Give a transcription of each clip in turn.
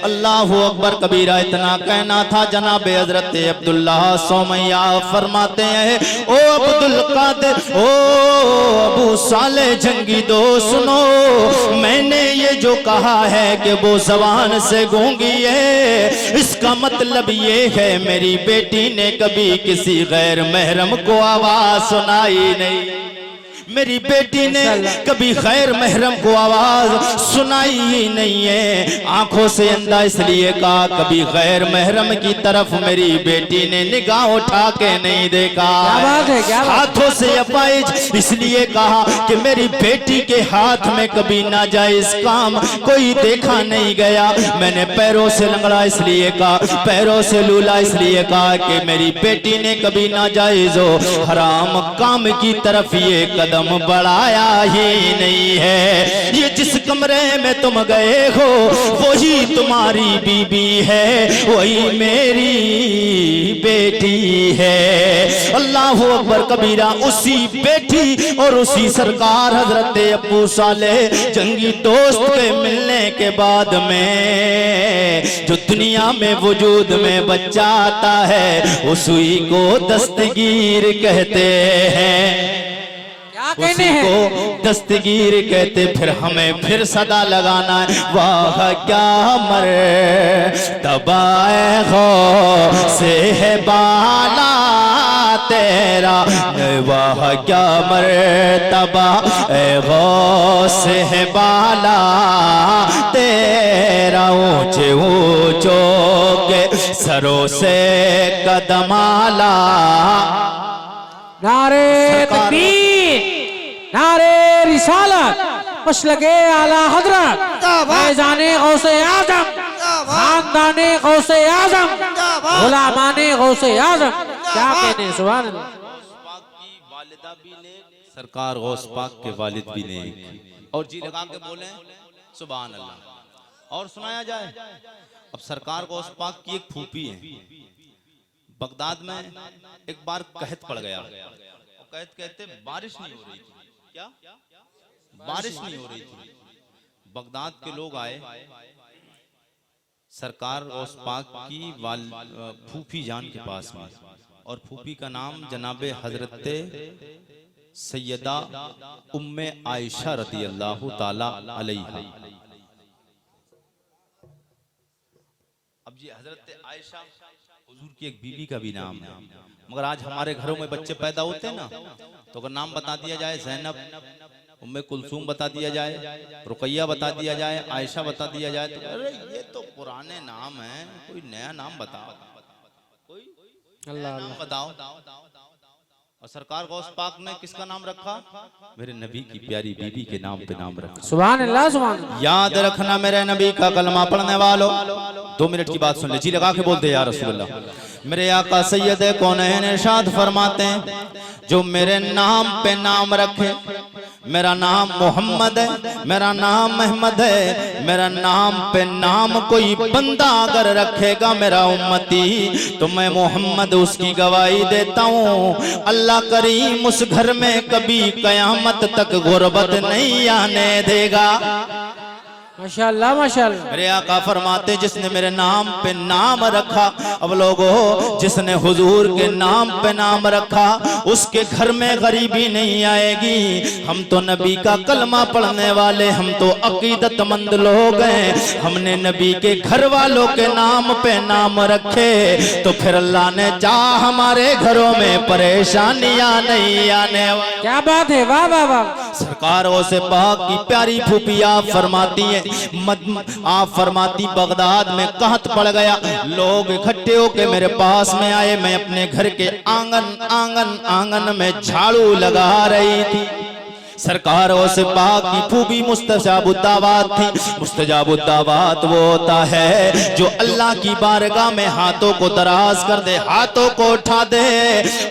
अल्लाह अकबर कबीरा। इतना कहना था जनाब हजरत अब्दुल्ला सोमैया फरमाते हैं, ओ अब्दुल कादिर, ओ अबू साले जंगी दो, सुनो मैंने ये जो कहा है कि वो ज़बान से गूंगी है, इसका मतलब ये है मेरी बेटी ने कभी किसी गैर महरम को आवाज सुनाई नहीं, मेरी बेटी ने कभी गैर महरम को आवाज सुनाई ही नहीं है। आंखों से अंधा इसलिए कहा कभी गैर महरम की तरफ मेरी बेटी ने निगाह उठा के नहीं देखा। हाथों से अपाइज इसलिए कहा कि मेरी बेटी के हाथ में कभी नाजायज काम कोई देखा नहीं गया। मैंने पैरों से लंगड़ा इसलिए कहा, पैरों से लूला इसलिए कहा कि मेरी बेटी ने कभी नाजायज हो हराम काम की तरफ ये कदम बढ़ाया ही नहीं है। ये जिस कमरे में तुम गए हो वही तुम्हारी बीबी है, वही मेरी बेटी है। अल्लाह अकबर कबीरा। उसी बेटी और उसी सरकार हजरत अबू साले जंगी दोस्त के मिलने के बाद में जो दुनिया में वजूद में बच्चा आता है उसी को दस्तगीर कहते हैं, उसी को दस्तगीर कहते। फिर हमें फिर सदा लगाना है, वाह क्या मर तबाए हो से है बाला तेरा, वाह क्या मर तबा हो से है बाला तेरा, ऊंचे ऊंचों के सरों से कदमाला। नारे तकबीर, नारे रिसालत, मसलके आला हजरत, फैजाने गौसे आजम, खानदाने गौसे आजम, गुलामाने गौसे आजम। क्या कहने सुभान अल्लाह। पाक की वालिदा भी नेक, सरकार गौस पाक के वालिद भी नेक। और जी लगा के बोले सुभान अल्लाह। और सुनाया जाए, अब सरकार गौस पाक की एक फूफी है, बगदाद में एक बार कहत पड़ गया। कहत कहते बारिश नहीं हो रही थी, क्या बारिश नहीं हो रही थी। बगदाद के लोग आए, सरकार गौस पाक की फूफी जान के पास में, और फूफी का नाम जनाबे हजरत सैयदा उम्मे आयशा रदी अल्लाह ताला अलैहा। अब ये हजरत आयशा हुजूर की एक बीवी का भी नाम है, मगर आज हमारे घरों में बच्चे पैदा होते हैं ना, तो अगर नाम बता दिया जाए ज़ैनब, उम्मे कुलसूम बता दिया जाए, रुकैया बता दिया जाए, आयशा बता दिया जाए, तो अरे ये तो पुराने नाम हैं, कोई नया नाम बताओ, कोई नया नाम बताओ। और सरकार गौस पाक ने किसका नाम रखा? मेरे नबी की प्यारी बीबी के नाम पे नाम रखा। सुभान अल्लाह, सुभान अल्लाह। याद रखना मेरे नबी का कलमा पढ़ने वालों, 2 मिनट की बात सुन ले, जी लगा के बोलते या रसूलुल्लाह। मेरे आका सैयद कौनैन इरशाद फरमाते हैं, जो मेरे नाम पे नाम रखे, मेरा नाम मोहम्मद है, मेरा नाम अहमद है, मेरा नाम पे नाम कोई बंदा अगर रखेगा मेरा उम्मती, तो मैं मोहम्मद उसकी गवाही देता हूँ अल्लाह करीम उस घर में कभी कयामत तक गुर्बत नहीं आने देगा। माशाअल्लाह, माशाअल्लाह। मेरे आका फरमाते जिसने मेरे नाम पे नाम रखा, अब लोगों जिसने हुजूर के नाम पे नाम रखा उसके घर में गरीबी नहीं आएगी। हम तो नबी का कलमा पढ़ने वाले, हम तो अकीदतमंद लोग हैं, हमने नबी के घर वालों के नाम पे नाम रखे, तो फिर अल्लाह ने चाहा हमारे घरों में परेशानियां नहीं आने। क्या बात है, वाह वाह वाह। सरकारों से पाक की प्यारी फूफी आप फरमाती है, आप फरमाती बगदाद में कहत पड़ गया, लोग इकट्ठे होके मेरे पास में आए, मैं अपने घर के आंगन में झाड़ू लगा रही थी। सरकारों से पाक की फूफी मुस्तजाबुद्दावात थी। मुस्तजाबुद्दावात वो होता है जो अल्लाह की बारगाह में हाथों को दराज कर दे, हाथों को उठा दे,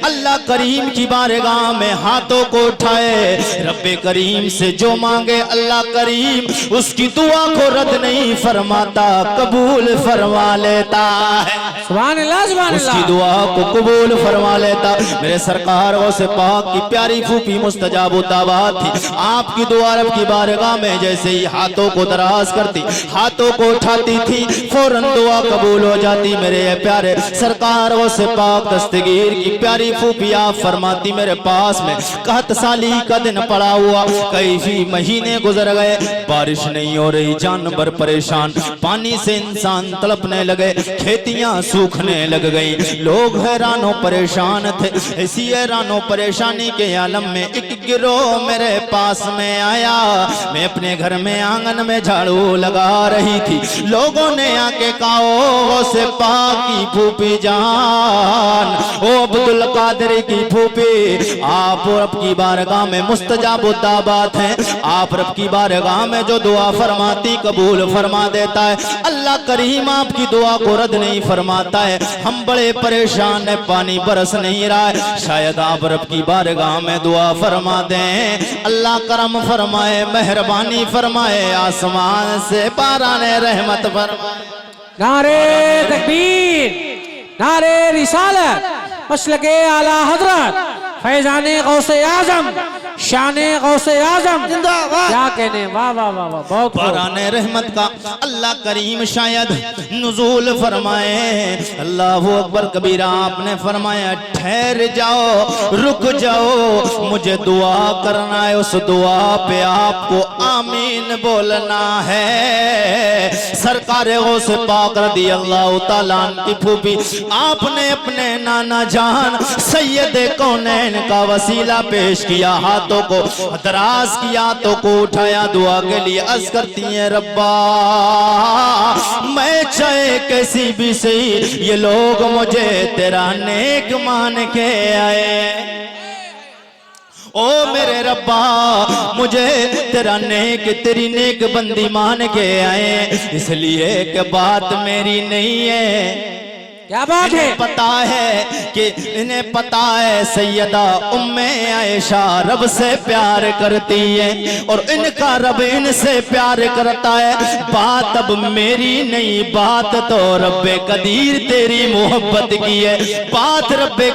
अल्लाह करीम की बारगाह में हाथों को उठाए, रब्बे करीम से जो मांगे अल्लाह करीम उसकी दुआ को रद्द नहीं फरमाता, कबूल फरमा लेता है। सुभान अल्लाह, सुभान अल्लाह। उसकी दुआ को कबूल फरमा लेता। मेरे सरकारों से पाक की प्यारी फूफी मुस्तजाबुद्दावात थी। आपकी दुआ रब की बारगाह में जैसे ही हाथों को दराज करती, हाथों को उठाती थी, फौरन दुआ कबूल हो जाती। मेरे प्यारे सरकार वो से पाक दस्तगीर की प्यारी फूफी आप फरमाती मेरे पास में कहत साली का दिन पड़ा हुआ, कई महीने गुजर गए, बारिश नहीं हो रही, जानवर परेशान, पानी से इंसान तड़पने लगे, खेतियां सूखने लग गई, लोग हैरानों परेशान थे। इसी हैरानों परेशानी के आलम में एक गिरोह मेरे पास में आया। मैं अपने घर में आंगन में झाड़ू लगा रही थी, लोगों ने आके कहा ओ से पाकी फूफी जान, ओ अब्दुल कादिर की फूफी, आप रब की बारगाह में मुस्तजाब दाबात हैं, आप रब की बारगाह में जो दुआ फरमाती कबूल फरमा देता है। अल्लाह करीम आपकी दुआ को रद्द नहीं फरमाता है। हम बड़े परेशान हैं, पानी बरस नहीं रहा है, शायद आप रब की बारगाह में दुआ फरमा दें। अल्लाह करम फरमाए, मेहरबानी फरमाए, आसमान से बाराने रहमत फरमाए। नारे तकबीर, नारे रिसालत, मसलके आला हजरत, फैजाने गौसे आजम, शाने गौसे आजम, क्या कहने, वाह वाह वाह वाह, बहुत बाराने रहमत का अल्लाह करीम शायद नुज़ूल फरमाए। अल्लाह अकबर कबीरा, आपने फरमाया ठहर जाओ, रुक जाओ, मुझे दुआ करना है, उस दुआ पे आपको आमीन बोलना है। सरकार गौसे पाक रदी अल्लाह तआला की फूफी, आपने अपने नाना जान सैयद कौनैन का वसीला पेश किया, हाथों को दराज किया, हाथों को उठाया, दुआ के लिए अर्ज करती हैं रब्बा मैं चाहे कैसी भी सही, ये लोग मुझे तेरा नेक मान के आए। ओ मेरे रब्बा मुझे तेरा नेक, तेरी नेक बंदी मान के आए, इसलिए कि बात मेरी नहीं है, क्या बात है, पता है कि इन्हें पता है सैयदा उम्मे आयशा रब से प्यार करती है और इनका रब इनसे प्यार करता है। बात अब मेरी नहीं, बात तो रब्बे कदीर तेरी मोहब्बत की है, बात रब्बे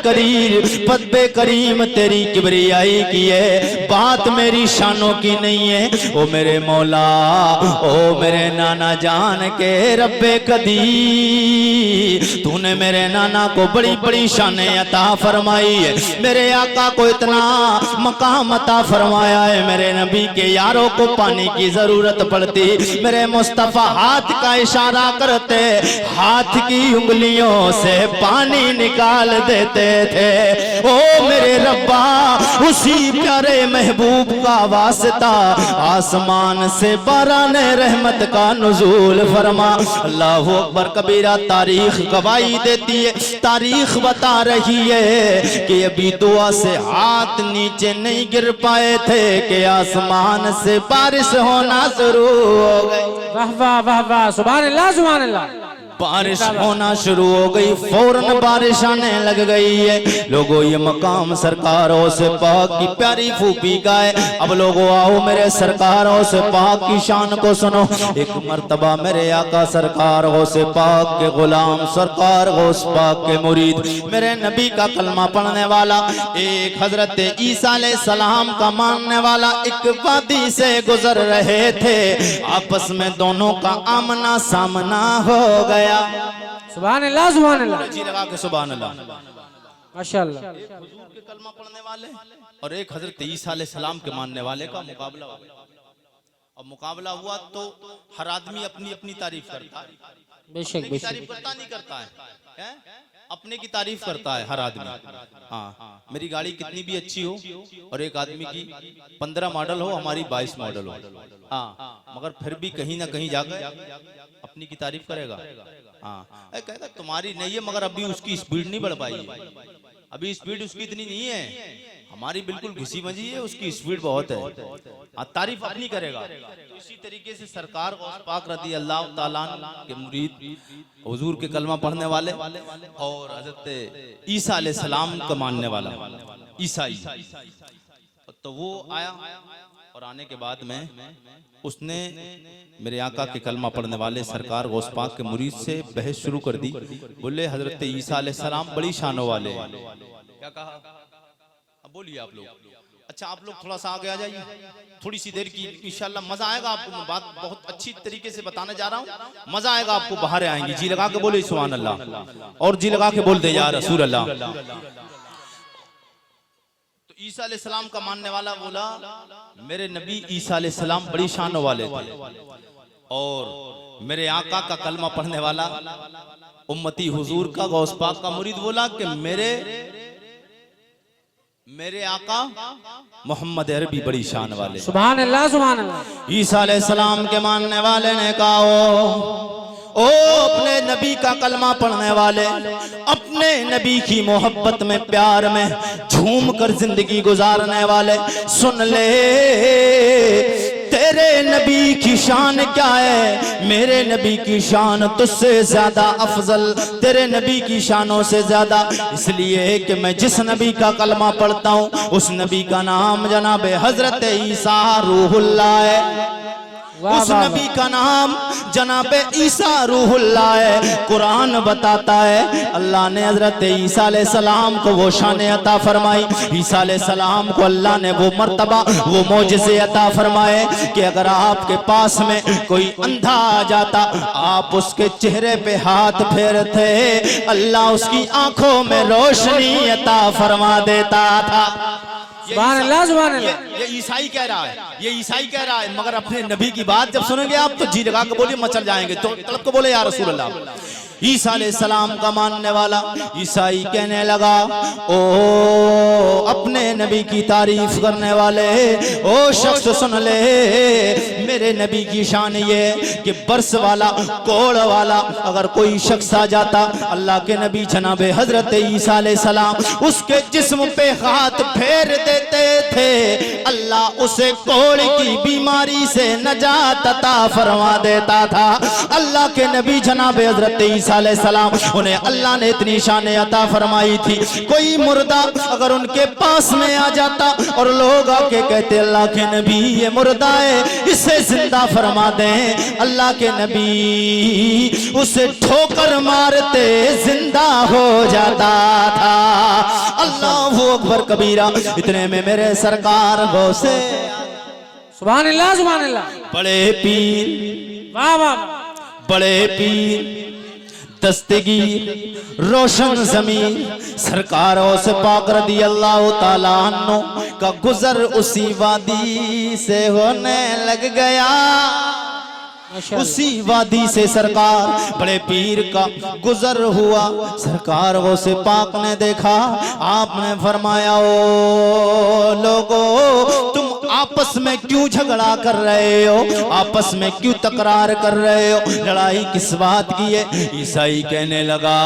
करीम तेरी किबरियाई की है, बात मेरी शानों की नहीं है। ओ मेरे मौला, ओ मेरे नाना जान के रब्बे कदीर, तूने मेरे नाना को बड़ी बड़ी शाने अता फरमाई है, मेरे आका को इतना मकाम अता फरमाया है। मेरे नबी के यारों को पानी की जरूरत पड़ती, मेरे मुस्तफा हाथ का इशारा करते, हाथ की उंगलियों से पानी निकाल देते थे। ओ मेरे रब्बा उसी प्यारे महबूब का वास्ता आसमान से बाराने रहमत का नुज़ूल फरमा। अल्लाह अकबर कबीरा, तारीख गवाही देती है, तारीख बता रही है कि अभी दुआ से हाथ नीचे नहीं गिर पाए थे कि आसमान से बारिश होना शुरू हो गई। वाह वाह वाह वाह, सुभान अल्लाह सुभान अल्लाह, बारिश होना शुरू हो गई, फौरन बारिश आने लग गई है। लोगों ये मकाम सरकारों से पाक की प्यारी फूफी का है। अब लोगों आओ मेरे सरकारों से पाक की शान को सुनो। एक मर्तबा मेरे आका सरकारों से पाक के गुलाम, सरकार गौस पाक के मुरीद, मेरे नबी का कलमा पढ़ने वाला, एक हजरत ईसा अलैहिस्सलाम का मानने वाला एक वादी से गुजर रहे थे। आपस में दोनों का आमना सामना हो गया। सुभान अल्लाह सुभान अल्लाह, जी लगा के सुभान अल्लाह, माशाअल्लाह। हुजूर के कलमा पढ़ने वाले और एक हजरत ईसा अलैहिस्सलाम के मानने वाले का मुकाबला हो गया। अब मुकाबला हुआ तो हर आदमी अपनी अपनी तारीफ करता है, बेशक बेशक, तारीफ करता नहीं करता है, अपने की तारीफ करता है हर आदमी। हाँ, मेरी गाड़ी कितनी भी अच्छी हो और एक आदमी की 15 मॉडल हो, हमारी 22 मॉडल हो, हाँ, मगर फिर भी कहीं ना कहीं जाकर अपनी की तारीफ करेगा। हाँ, कहेगा तुम्हारी नहीं है, मगर अभी उसकी स्पीड नहीं बढ़ पाई है, अभी स्पीड उसकी इतनी नहीं है, हमारी बिल्कुल घिसी मजी है, उसकी स्पीड बहुत है, तारीफ अपनी करेगा। तो इसी तरीके से सरकार गौस पाक रज़ी अल्लाह ताला के मुरीद, हुजूर के कलमा पढ़ने वाले और हजरत ईसा अलैहिस्सलाम का मानने वाला ईसाई, तो वो आया और आने के बाद में उसने मेरे आका के कलमा पढ़ने वाले सरकार गौस पाक के मुरीद से बहस शुरू कर दी। बोले हजरत ईसा अलैहिस्सलाम बड़ी शानों वाले। क्या कहा? अब बोलिए आप लोग। अच्छा आप लोग थोड़ा सा आगे आ जाइए, थोड़ी सी देर की इंशाल्लाह मजा आएगा आपको। मैं बात बहुत अच्छी तरीके से बताने जा रहा हूँ, मजा आएगा आपको। बाहर आएंगे, जी लगा के बोले सुभान अल्लाह, और जी लगा के बोल दे या रसूल अल्लाह। तो ईसा अलैहिस्सलाम का मानने वाला बोला मेरे नबी ईसा अलैहिस्सलाम बड़ी शान वाले थे, और मेरे आका का कलमा पढ़ने वाला उम्मती हुजूर का गौस पाक का मुरीद बोला कि मेरे आका मोहम्मद अरबी बड़ी शान वाले। सुभान अल्लाह सुभान अल्लाह। ईसा अलैहिस्सलाम के मानने वाले ने कहा ओ अपने नबी का कलमा पढ़ने वाले, अपने नबी की मोहब्बत में प्यार में झूम कर जिंदगी गुजारने वाले, सुन ले तेरे नबी की शान क्या है। मेरे नबी की शान तुझसे ज्यादा अफजल, तेरे नबी की शानों से ज्यादा, इसलिए कि मैं जिस नबी का कलमा पढ़ता हूँ उस नबी का नाम जनाब हजरत ईसा रूहुल्लाह है। उस नबी का नाम जनाब ईसा रूहुल्लाह है। कुरान बताता है अल्लाह ने हजरत ईसा अलैहिस्सलाम को वो शान अता फरमाई, ईसा अलैहिस्सलाम को अल्लाह ने वो मर्तबा वो मौजज़े अता फरमाए कि अगर आपके पास में कोई अंधा आ जाता, आप उसके चेहरे पे हाथ फेरते, अल्लाह उसकी आंखों में रोशनी अता फरमा देता था। सुभान अल्लाह सुभान अल्लाह। ये ईसाई कह रहा है, ये ईसाई कह रहा है, मगर अपने नबी की बात जब सुनेंगे आप तो जी लगा के बोलिए मचल जाएंगे। तो तलब को बोले या रसूल अल्लाह। ईसा अलैहिस्सलाम का मानने वाला ईसाई कहने लगा ओ अपने नबी की तारीफ करने वाले ओ शख्स सुन ले, मेरे नबी की शान ये कि बरस वाला कोड़ वाला अगर कोई शख्स आ जाता, अल्लाह के नबी जनाबे हजरत ईसा अलैहिस्सलाम उसके जिस्म पे हाथ फेर देते थे, अल्लाह उसे कोड़ की बीमारी से नजात अता फरमा देता था। अल्लाह के नबी जनाबे हजरत ईसा अलैहिस्सलाम उन्हें अल्लाह ने इतनी शान अता फरमाई थी, कोई मुर्दा अगर उनके पास में आ जाता और लोग आके कहते अल्लाह के नबी ये मुर्दा है इसे जिंदा फरमा दें, अल्लाह के नबी उसे ठोकर मारते जिंदा हो जाता था। अल्लाहू अकबर कबीरा। इतने में मेरे सरकार गौसे सुभान अल्लाह सुभान अल्लाह। बड़े पीर वाह वाह, बड़े पीर दस्तगीर रोशन जमीन सरकारों से पाक रदी अल्लाह ताला अन्हु का गुजर उसी वादी से होने लग गया। उसी वादी से सरकार बड़े पीर का गुजर हुआ। सरकार वो से पाक ने देखा, आपने फरमाया ओ लोगो तुम आपस में क्यों झगड़ा कर रहे हो, आपस में क्यों तकरार कर रहे हो, लड़ाई किस बात की है। ईसाई कहने लगा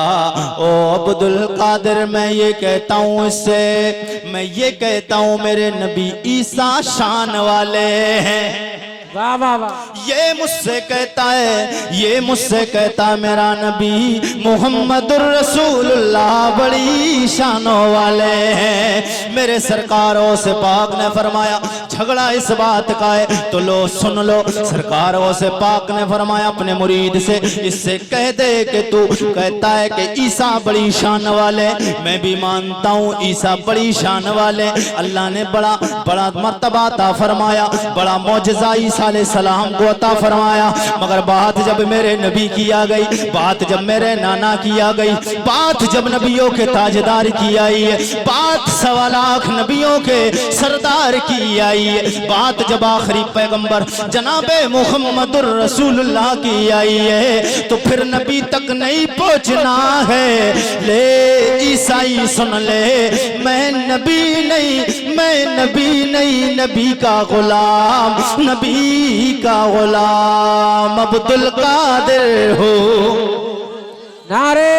ओ अब्दुल कादिर मैं ये कहता हूँ इससे, मैं ये कहता हूँ मेरे नबी ईसा शान वाले हैं। वाह वाह वाह। ये मुझसे कहता है, ये मुझसे कहता है मेरा नबी मुहम्मदुर रसूलुल्लाह बड़ी शानों वाले हैं। मेरे सरकारों से पाक ने फरमाया झगड़ा इस बात का है तो लो सुन लो। सरकारों से पाक ने फरमाया अपने मुरीद से इससे कह दे कि तू कहता है कि ईसा बड़ी शान वाले, मैं भी मानता हूँ ईसा बड़ी शान वाले। अल्लाह ने बड़ा बड़ा मर्तबा अता फरमाया, बड़ा मौजज़ा ईसा अलैहिस्सलाम को अता फरमाया, मगर बात जब मेरे नबी की आ गई, बात जब मेरे नाना की आ गई, बात जब नबियों के ताजदार की आई है, बात 1.25 लाख नबियों के सरदार की आई है, बात जब आखिरी पैगंबर जनाबे मुहम्मदुर रसूलुल्लाह की आई है, तो फिर नबी तक नहीं पहुंचना है। ले ईसाई सुन ले, मैं नबी नहीं, मैं नबी नहीं, नबी का गुलाम, नबी का गुलाम अब्दुल कादिर हो। नारे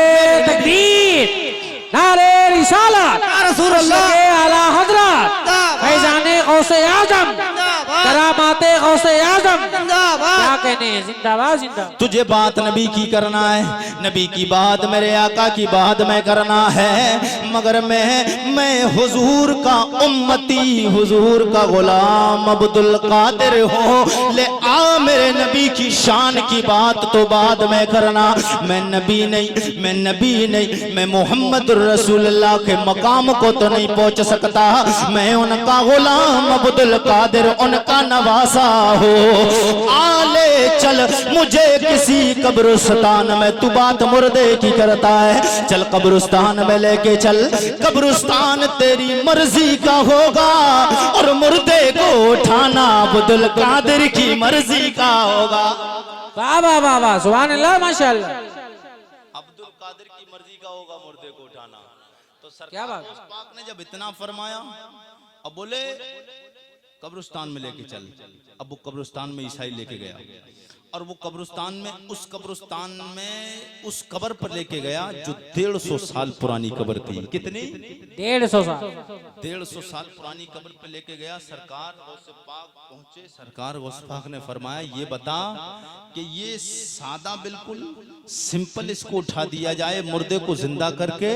तकबीर, नारे रिसालत, आला हजरत फैजाने गौसे आजम, करामाते गौसे गौसे आजम क्या कहने, जिंदाबाद जिंदाबाद। तुझे बात नबी की करना है, नबी की बात मेरे आका की बात में करना है, मगर मैं हुजूर का उम्मती, हुजूर का गुलाम अब्दुल कादिर हूँ। ले आ मेरे नबी की शान की बात तो बाद में करना। मैं नबी नहीं, मैं मोहम्मद रसूलुल्लाह के मकाम को तो नहीं पहुंच सकता। मैं उनका गुलाम अब्दुल कादिर, उनका नवासा हो। आले चल मुझे किसी कब्रिस्तान में, तू बात मुर्दे की करता है, चल कब्रिस्तान में लेके चल। कब्रिस्तान तेरी मर्जी का होगा और मुर्दे को उठाना अब्दुल कादिर की मर्जी का होगा। वाह वाह वाह वाह, सुभान अल्लाह, माशाअल्लाह। अब्दुल कादिर की मर्जी का होगा मुर्दे को उठाना। तो क्या बात, उस पाक ने जब इतना फरमाया, अब बोले कब्रिस्तान में लेके चल। अब वो कब्रिस्तान में ईसाई लेके गया और वो कब्रिस्तान में, उस कब्रिस्तान में उस कब्र पर लेके गया जो 150 साल पुरानी कब्र थी। कितनी? 150 साल। 150 साल पुरानी कब्र पे लेके गया। सरकार गौसे पाक पहुंचे। सरकार गौसे पाक ने फरमाया, ये बता कि ये सादा बिल्कुल सिंपल इसको उठा दिया जाए मुर्दे को जिंदा करके,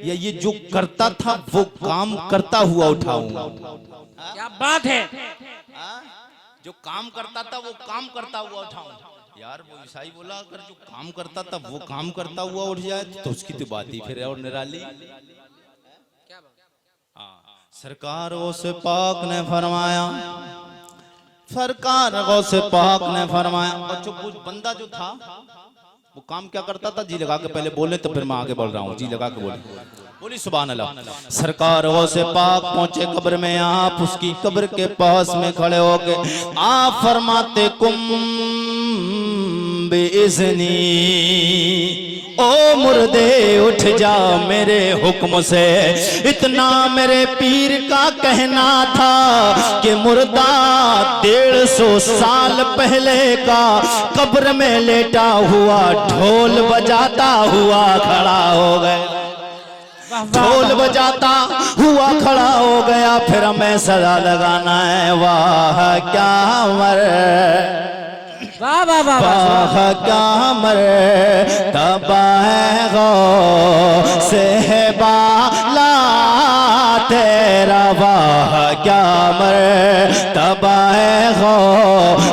या ये जो करता था वो काम करता हुआ उठाऊं? क्या बात है, जो काम करता था वो काम करता हुआ उठाऊं? यार वो ईसाई बोला, अगर जो काम करता था वो काम करता हुआ उठ जाए तो उसकी तो बात ही फिर और निराली। सरकार गौसे पाक ने फरमाया, सरकार गौसे पाक ने फरमाया, और जो कुछ बंदा जो था वो काम क्या करता था? जी लगा के पहले बोले तो फिर मैं आगे बढ़ रहा हूँ। जी लगा के बोली सुभान अल्लाह। सरकार गौसे पाक पहुंचे कब्र में। आप उसकी कब्र के पास में खड़े हो गए। आप फरमाते, कुम बेइज़्नी, ओ मुर्दे उठ जा मेरे हुक्म से। इतना मेरे पीर का कहना था कि मुर्दा 150 साल पहले का कब्र में लेटा हुआ ढोल बजाता हुआ खड़ा हो गया। ढोल बजाता हुआ खड़ा हो गया। फिर हमें सजा लगाना है, वाह क्या मर, वाह वाह वाह वाह क्या मर तबाह गो से बाला तेरा, वाह क्या मर तबाह गो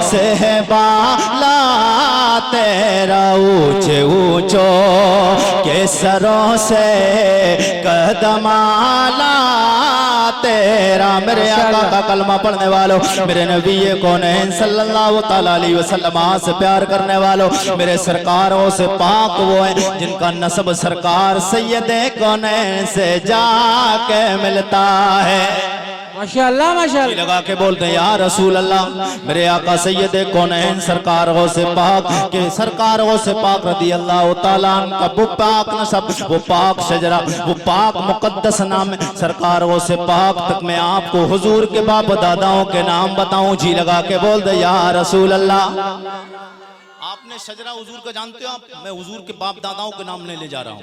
से बाला तेरा। ऊंचे ऊंचो के सरों से कदमाला तेरा। मेरे आका का कलमा पढ़ने वालों, मेरे नबी कौनैन सल्लल्लाहु तआला अलैहि वसल्लम से प्यार करने वालों, मेरे सरकारों से पाक वो हैं जिनका नस्ब सरकार सैयदे कौनैन से जाके मिलता है। माशाअल्लाह माशाअल्लाह। लगा के बोलते हैं, या रसूल अल्लाह, मेरे आका सैयदे कौनैन सरकार गौसे पाक के, सरकार गौसे पाक रदी अल्लाह तआला का वो पाक नस्ब, वो पाक शजरा, वो पाक मुकद्दस नाम है सरकार गौसे पाक तक मैं आपको हुजूर के बाप दादाओं के नाम बताऊं? जी लगा के बोल दे, या रसूल अल्लाह। आपने शजरा हुजूर का जानते हो आप? मैं हुजूर के बाप दादाओं के नाम नहीं ले जा रहा हूँ।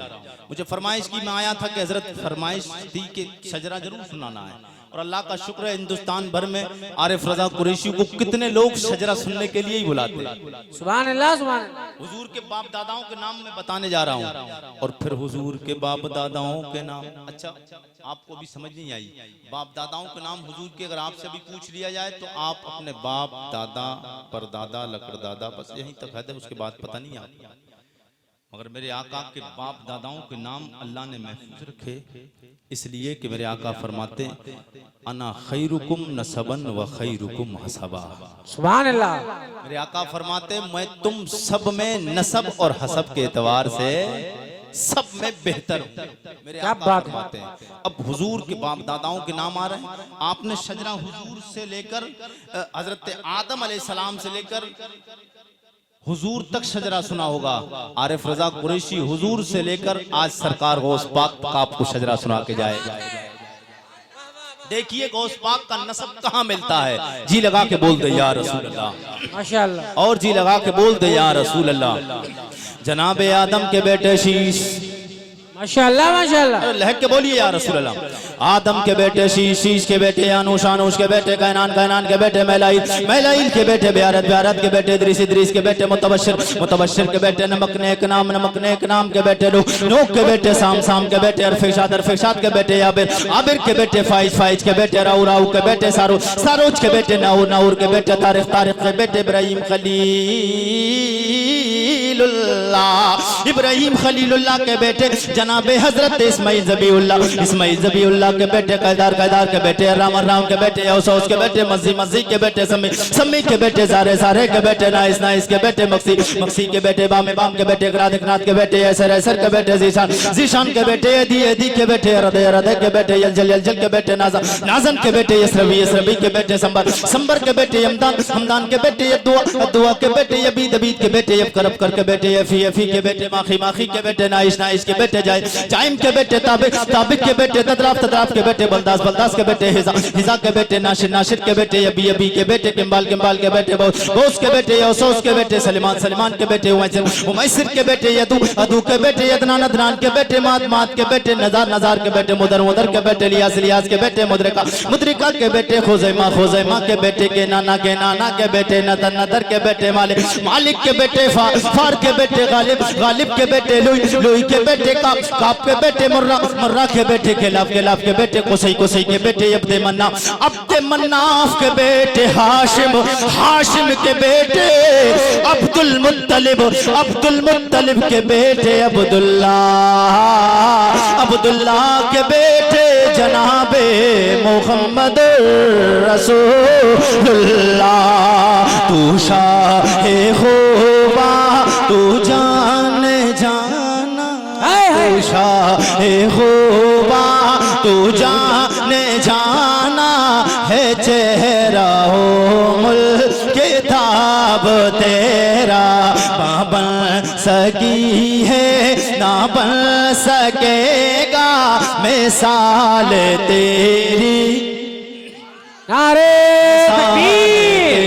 मुझे फरमाइश की, मैं आया था कि हजरत फरमाइश थी कि शजरा जरूर सुनाना है। और अल्लाह का शुक्र है हिंदुस्तान भर में आरिफ रजा कुरैशी को कितने लोग शजरा सुनने के लिए ही बुलाते हैं। सुभान अल्लाह सुभान अल्लाह। हुजूर के बाप दादाओं के नाम मैं बताने जा रहा हूँ। और फिर हुजूर के बाप दादाओं के नाम, अच्छा आपको भी समझ नहीं आई, बाप दादाओं के नाम हुजूर के अगर आपसे भी पूछ लिया जाए तो आप अपने बाप दादा परदादा लकड़दादा बस यहीं तक है, उसके बाद पता नहीं आपको। मगर मेरे आका के बाप दादाओं के नाम अल्लाह ने महफूज रखे, इसलिए कि मेरे आका फरमाते, अना खैरुकुम नसबन व खैरुकुम हसबा। सुभान अल्लाह। मेरे आका फरमाते, मैं तुम सब में नसब और हसब के एतबार से सब में बेहतर हूं। मेरे आका फरमाते हैं। अब हुजूर के बाप दादाओं के नाम आ रहे हैं। आपने शजरा हुजूर से लेकर हजरत आदम अलैहिस्सलाम से लेकर हुजूर तक शजरा सुना होगा। आरिफ रजा कुरैशी हुजूर से लेकर आज सरकार गौस पाक का आपको शजरा सुना के जाए। देखिए गौस पाक का नसब कहाँ मिलता है। जी लगा के बोल दे या रसूल अल्लाह। माशाअल्लाह। और जी लगा के बोल दे या रसूल अल्लाह। जनाबे आदम के बेटे शीश, माशाल्लाह माशाल्लाह। लहक के बोलिए या रसूल अल्लाह। आदम के बेटे शीश, शीश के बेटे अनूश, अनूश के बेटे कैनान, कैनान के बेटे मैलाइल, मैलाइल के बेटे ब्यारत, ब्यारत के बेटे इदरीस, इदरीस के बेटे मुतबश्शिर, मुतबश्शिर के बेटे नमक नेक नाम, नमक नेक नाम के बेटे नूह, नूह के बेटे साम, साम के बेटे अरफिशाद, अरफिशाद के बेटे आबिर, आबिर के बेटे फाइज, फाइज के बेटे राउ, राउ के बेटे सारू, सारूज के बेटे नाउर, नाउर के बेटे तारिक, तारिक के बेटे इब्राहिम खलीलुल्लाह, इब्राहिम खलीलुल्लाह के बेटे जनाबे हजरत इस्माइल ज़बीउल्लाह, इस्माइल ज़बीउल्लाह के बेटे कैदार, कैदार के बेटे राम, राम के बेटे औस, औस के बेटे मज़ी, मज़ी के बेटे समी, समी के बेटे ज़ारे, ज़ारे के बेटे नाइस, नाइस के बेटे मक्सी, मक्सी के बेटे बाम, बाम के बेटे इकरात, इकरात के बेटे ऐसर, ऐसर के बेटे ज़ीशान, ज़ीशान के बेटे यदी, यदी के बेटे रदे, रदे के बेटे यलजल, यलजल के बेटे नाज़न, नाज़न के बेटे यसरबी, यसरबी के बेटे संबर, संबर के बेटे यमदान, हमदान के बेटे यदुआ, यदुआ के बेटे यबीद, यबीद के बेटे यबकर, यबकर के बेटे यफी, यफी के बेटे माखी, माखी के बेटे नाइश, नाइश के बेटे जाय, जाइम के बेटे ताबिक, ताबिक के बेटे तदराफ, तदराफ के बेटे बलदास, बलदास के बेटे हिजा, हिजा के बेटे नाशिर, नाशिर के बेटे यबी, यबी के बेटे किम्बाल, किम्बाल के बेटे बोस, बोस के बेटे यौसोस के बेटे सलीमान, सलीमान के बेटे उमैसिर, उमैसिर के बेटे यदू, अदू के बेटे यदनान, अदनान के बेटे मात, मात के बेटे नजार, नजार के बेटे मुदर, मुदर के बेटे लियास, लियास के बेटे मुद्रिका, मुद्रिका के बेटे खुजैमा, खुजैमा के बेटे के नाना के बेटे नदर, नदर के बेटे मालिक, मालिक के बेटे फार, फार के बेटे गालिब, गालिब के बेटे लुई, लुई के बेटे काप, काप के बेटे मुर्रा, मुर्रा के बेटे खिलाफ, खिलाफ के बेटे कुसै, कुसै के बेटे अब्दे मन्ना, अब्दे मन्नाफ के बेटे हाशिम, हाशिम के बेटे अब्दुल मुत्तलिब, अब्दुल मुत्तलिब के बेटे अब्दुल्लाह, अब्दुल्लाह के बेटे जनाबे मोहम्मद रसूलुल्लाह। तू शाहे खुबा तू जाने जाना, तू शाहे खुबा तू जाने जाना है, चेहरा हो मुल्क ताब तेरा, बन सकी है ना बन सकेगा मिसाल तेरी। नारे तकबीर,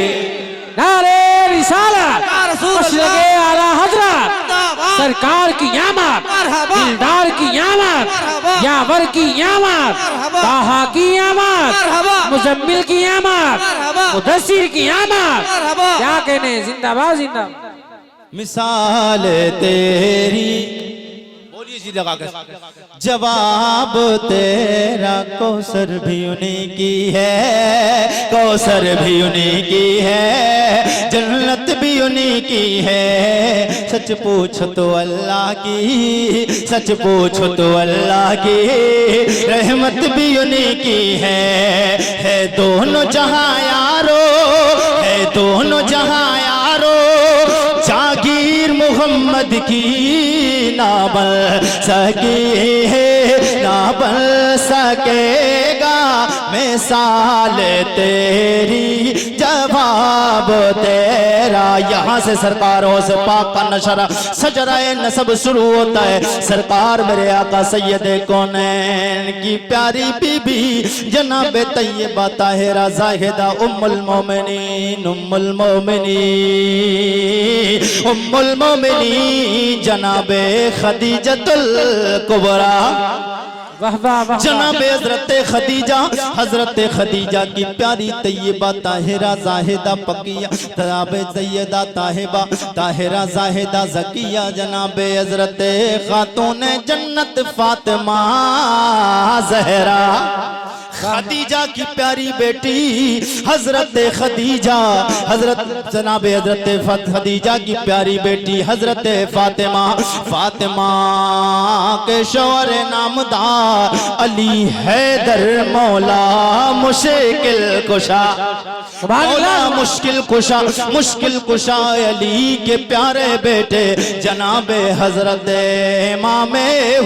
नारे रिसालत, मशरक़े आला हज़रत सरकार की यामत, दिलदार की यामत, यावर की यामत, ताहा की यामत, मुजम्मिल की यामत, मुदस्सिर की यामत, क्या कहने, जिंदाबाद जिंदाबाद। मिसाल तेरी बोलिए जी लगा कर, जवाब तेरा कौसर भी उन्हीं की है, कौसर भी उन्हीं की है, जन्नत भी उन्हीं की है। सच पूछो तो अल्लाह की, सच पूछो तो अल्लाह की, रहमत भी उन्हीं की है दोनों जहां यारो, है दोनों जहां यारो, जागीर मोहम्मद की ना बन सकी है, ना बन सकेगा मिसाल तेरी, जवाब तेरा। यहाँ से सरकार से पाक का नशरा सजराए नसब शुरू होता है। सरकार मेरे आका सैयद कौनैन की प्यारी बीबी जनाब तैयबा ताहिरा ज़ाहिदा उम्मुल मोमिनीन, उम्मुल मोमिनीन, उम्मुल मोमिनीन जनाबे खदीजतुल कुबरा, जनाब हजरत खदीजा, हजरत खदीजा की प्यारी तैयबा ताहिरा ज़ाहिदा पकिया, जनाब सैयदा ताहिबा ताहिरा ज़ाहिदा ज़किया, जनाब हजरत खातून जन्नत फातिमा ज़हरा, खदीजा की प्यारी बेटी हजरत खदीजा, हजरत जनाब हजरत खदीजा की प्यारी बेटी हजरत फातिमा, फातिमा के शौहर नामदार अली हैदर मौला मुश्किल कुशा, मौला मुश्किल कुशा, मुश्किल कुशा अली के प्यारे बेटे जनाब हजरत इमाम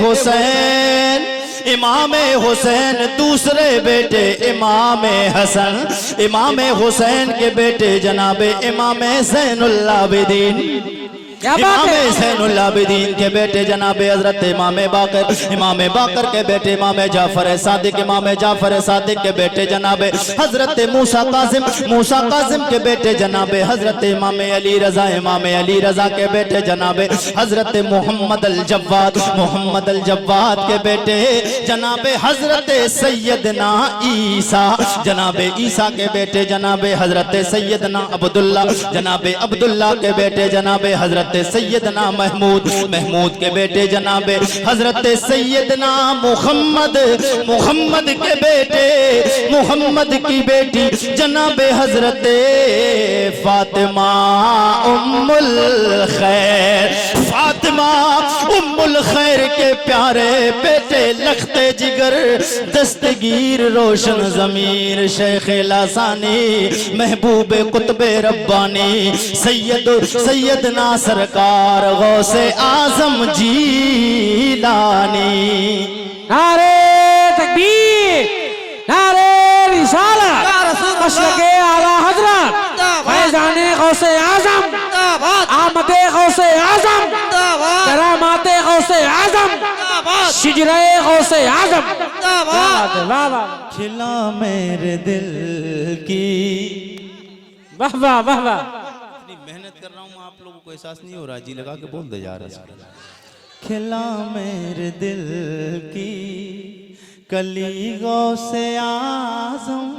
हुसैन, इमाम हुसैन दूसरे बेटे इमाम हसन, इमाम हुसैन के बेटे जनाब इमाम ज़ैनुल आबिदीन, क्या बात इमाम है? हुसैनुल आबिदीन के बेटे जनाब हजरत इमाम बाकर के बेटे इमाम जाफर सादिक, इमाम जाफर सादिक के बेटे जनाब हजरत मूसा कासिम के बेटे जनाब हजरत इमाम अली रजा के बेटे जनाब हजरत मोहम्मद अल जव्वाद के बेटे जनाब हजरत सैयदना ईसा, जनाब ईसा के बेटे जनाब हजरत सैयदना अब्दुल्ला के बेटे जनाब हजरत सैयदना महमूद के बेटे जनाब हजरत सैयदना मोहम्मद के बेटे मोहम्मद की बेटी जनाब हजरत फातिमा उम्मुल खैर के प्यारे बेटे लखते जिगर दस्तगीर रोशन जमीर शेख लासानी महबूब कुतुब रब्बानी सैयदना सरकार गौसे आजम जीलानी। नारे तकबीर, नारे रिसालत, मशरक़े आला हज़रत फैज़ाने गौसे आज़म, आमदे गौसे आज़म, करामाते गौसे आज़म, शिजरे गौसे आज़म। खिला मेरे दिल की। वाह वाह वाह वाह। इतनी मेहनत कर रहा हूँ, आप लोगों को एहसास नहीं हो रहा, जी लगा के बोल दे जा रहा। खिला मेरे दिल की कली गौसे आज़म,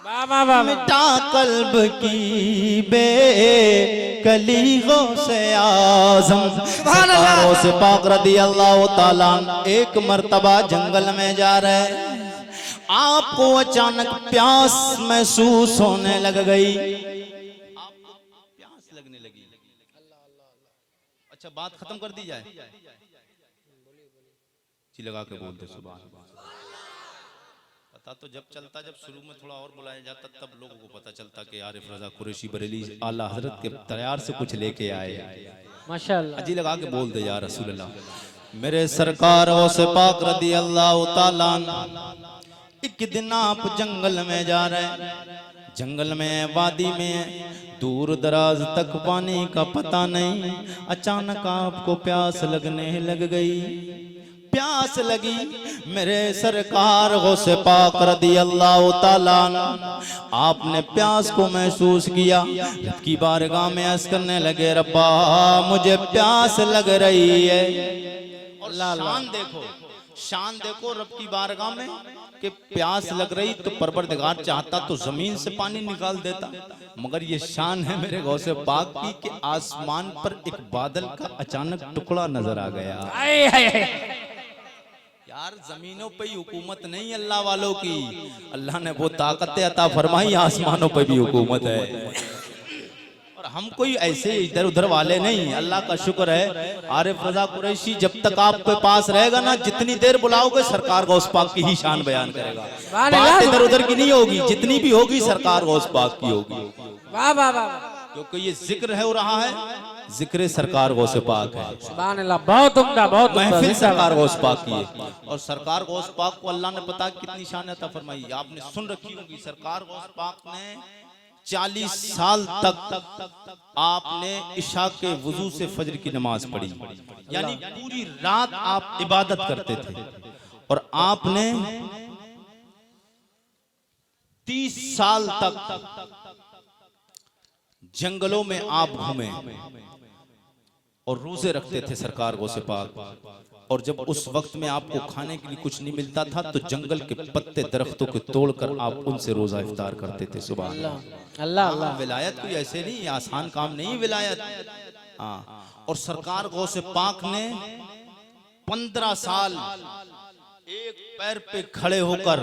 वाह वाह वाह। मिटा कल्ब की कली गौसे आज़म। गौसे पाक रदी अल्लाह ताला एक मर्तबा जंगल में जा रहे, आपको अचानक प्यास महसूस होने लग गई। प्यास लगने लगी। अच्छा, बात खत्म कर दी जाए, जी लगा के बोलते सुभान अल्लाह। पता तो जब चलता, जब शुरू में थोड़ा और बुलाया जाता तब लोगों को पता चलता कि आरिफ रजा कुरैशी बरेली आला हजरत के तैयार से कुछ लेके आए। माशाअल्लाह। जी लगा के बोल दे या रसूल अल्लाह। मेरे सरकार गौसे पाक रदी अल्लाह ताला, एक दिन आप जंगल में जा रहे, जंगल में वादी में दूर दराज तक पानी का पता नहीं, अचानक आपको प्यास लगने लग गई। प्यास लगी, मेरे सरकार गौसे पाक रदी अल्लाह ताला, आपने प्यास को महसूस किया, रब की बारगाह में अर्ज़ करने लगे, रब्बा मुझे प्यास लग रही है। और शान देखो रब की बारगाह में कि प्यास लग रही तो परवरदिगार चाहता तो जमीन से पानी निकाल देता, मगर ये शान है मेरे गौसे पाक की कि आसमान पर एक बादल का अचानक टुकड़ा नजर आ गया। यार जमीनों पे ही हुकूमत नहीं अल्लाह वालों की, अल्लाह ने वो ताकत अता फरमाई, आसमानों पे भी हुकूमत है। और हम कोई ऐसे इधर उधर वाले नहीं, अल्लाह का शुक्र है। आरिफ रजा कुरैशी जब तक आपके पास रहेगा ना, जितनी देर बुलाओगे सरकार गौस पाक की ही शान बयान करेगा। बात इधर उधर की नहीं होगी, जितनी भी होगी सरकार गौस पाक की होगी। वाह वाह वाह। क्योंकि ये जिक्र है हो रहा है, जिक्र सरकार गौसे पाक है। सुभान अल्लाह, बहुत उम्दा, बहुत महफिल सरकार गौस पाक की है। और सरकार गौस पाक को अल्लाह ने पता कितनी शान अता फरमाई, आपने सुन रखी होगी। सरकार गौस पाक ने 40 साल तक आपने इशा के वुजू से फजर की नमाज पढ़ी, यानी पूरी रात आप इबादत करते थे। और आपने 30 साल तक जंगलों में आप घूमे और रोजे रखते थे सरकार गौसे पाक। और जब उस वक्त में आपको खाने के लिए कुछ नहीं मिलता था तो जंगल के पत्ते दरख्तों को तोड़कर आप उनसे रोजा इफ्तार करते थे। सुबह अल्लाह अल्लाह। विलायत कोई ऐसे नहीं, आसान काम नहीं विलायत। हाँ, और सरकार गौसे पाक ने 15 साल एक पैर पे खड़े होकर